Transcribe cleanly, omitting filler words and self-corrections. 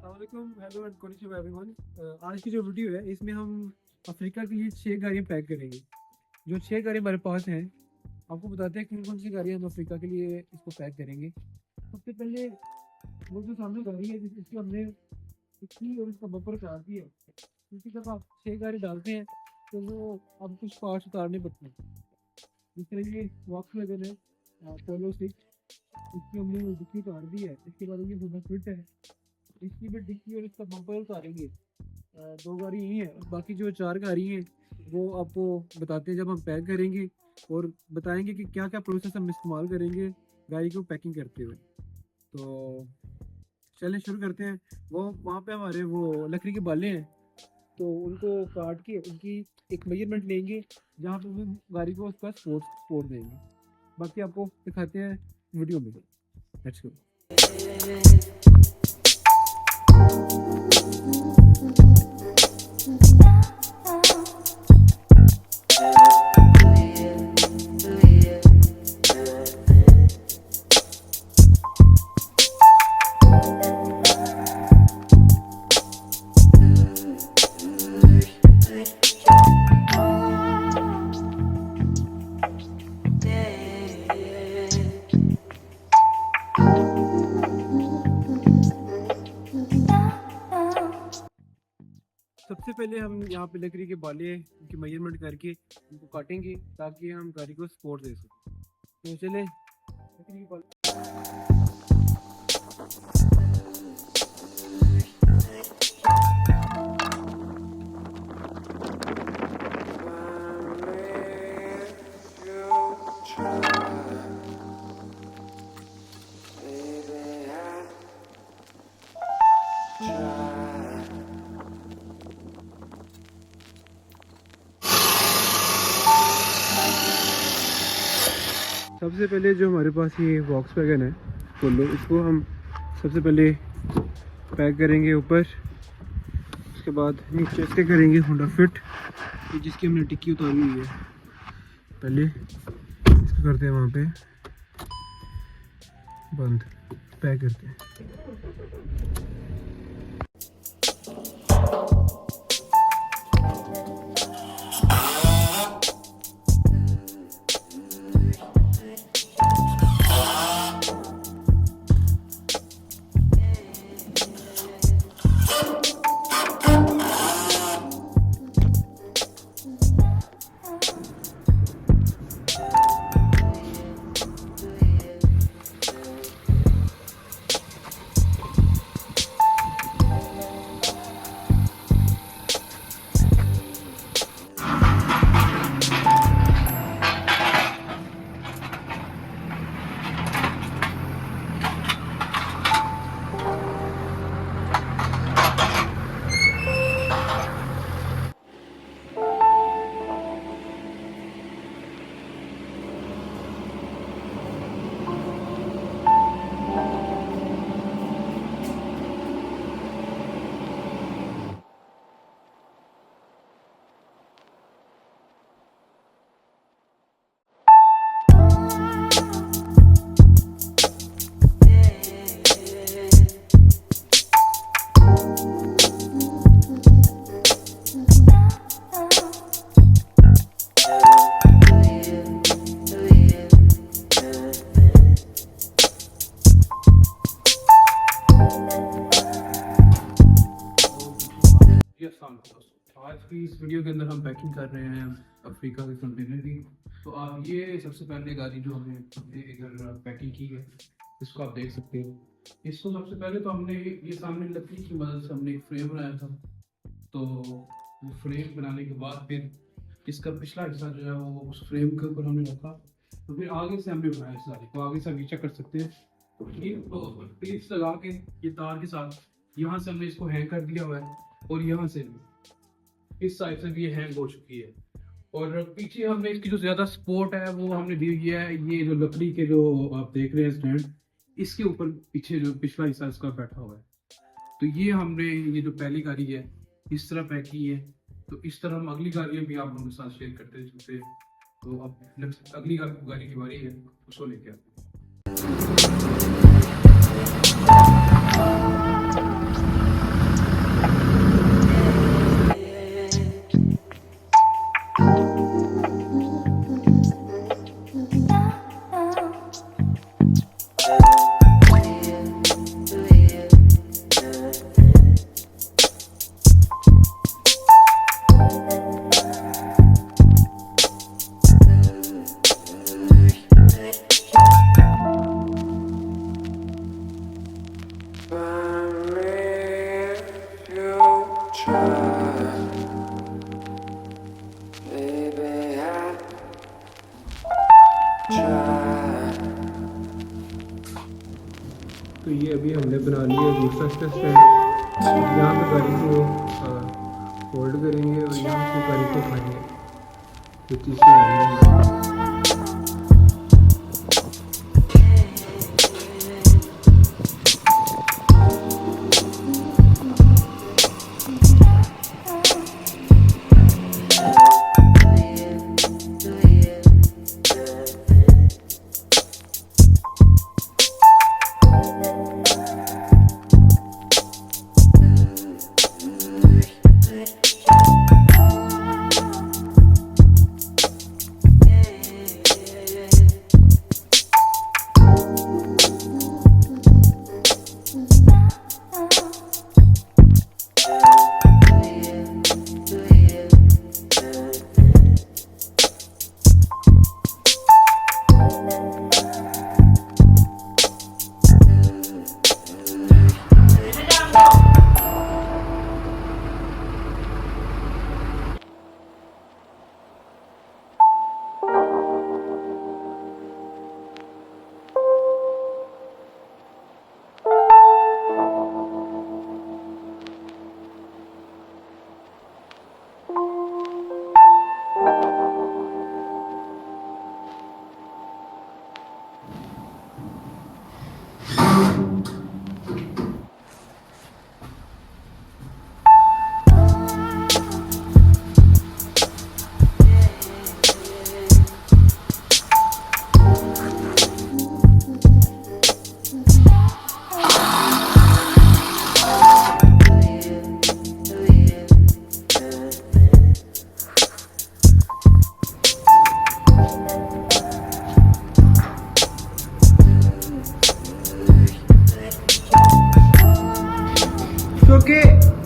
अस्सलामुअलैकुम, hello and konnichiwa everyone. आज की जो वीडियो है इसमें हम अफ्रीका के लिए 6 गाड़ियाँ पैक करेंगे। जो 6 गाड़ी हमारे पास हैं, आपको बताते हैं कौन कौन सी गाड़ियाँ हम अफ्रीका के लिए इसको पैक करेंगे। सबसे पहले वो जो सामने गाड़ी है इसकी हमने इसकी और इसका बम्पर उतार दिया है, क्योंकि जब आप 6 गाड़ी डालते हैं तो वो अब कुछ पार्ट्स उतारने पड़ते हैं। जिस तरह ये वॉक्सवैगन है पोलो 6, इसकी हमने डिक्की उतार दी है। इसके बाद ये होंडा फिट है, इसकी भी डिक्की और इसका बम्पर उतारेंगे। 2 गाड़ी यही है, बाकी जो 4 गाड़ी हैं वो आपको बताते हैं जब हम पैक करेंगे, और बताएंगे कि क्या क्या प्रोसेस हम इस्तेमाल करेंगे गाड़ी को पैकिंग करते हुए। तो चलें शुरू करते हैं। वो वहाँ पे हमारे वो लकड़ी के बाले हैं, तो उनको काट के उनकी एक मेजरमेंट लेंगे जहाँ पे हम गाड़ी को उसका स्पोर्ट देंगे। बाकी आपको दिखाते हैं वीडियो में। Let's go. सबसे पहले हम यहाँ पे लकड़ी के बाले की मेजरमेंट करके उनको काटेंगे ताकि हम गाड़ी को सपोर्ट दे सकें। तो चले लकड़ी के बाले। सबसे पहले जो हमारे पास ये वॉक्सवैगन है पोलो, इसको हम सबसे पहले पैक करेंगे ऊपर। उसके बाद नीचे इसके करेंगे होंडा फिट, जिसकी हमने टिक्की उतारी हुई है। पहले इसको करते हैं वहाँ पे बंद, पैक करते हैं। आज की इस वीडियो के अंदर हम पैकिंग कर रहे हैं अफ्रीका के कंटेनर की। तो आप ये सबसे पहले गाड़ी जो हमने इधर पैकिंग की है इसको आप देख सकते हो। इसको सबसे पहले तो हमने ये सामने लकड़ी की मदद से हमने एक फ्रेम बनाया था। तो वो फ्रेम बनाने के बाद फिर इसका पिछला हिस्सा जो है वो उस फ्रेम के ऊपर हमने रखा। तो फिर आगे से हमने बनाया इस गाड़ी को, आगे से नीचे कर सकते हैं। ये क्लिप्स लगा के ये तार के साथ यहाँ से हमने इसको हैंग कर दिया हुआ है, और यहाँ से इस साइड से भी ये हैंग हो चुकी है। और पीछे हमने इसकी जो ज़्यादा सपोर्ट है वो हमने दी हुई है, ये जो लकड़ी के जो आप देख रहे हैं स्टैंड, इसके ऊपर पीछे जो पिछला हिस्सा इसका बैठा हुआ है। तो ये हमने ये जो पहली गाड़ी है इस तरह पैक की है। तो इस तरह हम अगली गाड़ियाँ भी आप लोगों के साथ शेयर करते चलते हैं। तो अब अगली गाड़ी की बारी है, उसको लेके आते हैं। तो ये अभी हमने बना लिया दूसरा स्टेशन, यहाँ पे गाड़ी को होल्ड करेंगे और यहाँ से गाड़ी को उठाएंगे। तो तीसरी गाड़ी Okay.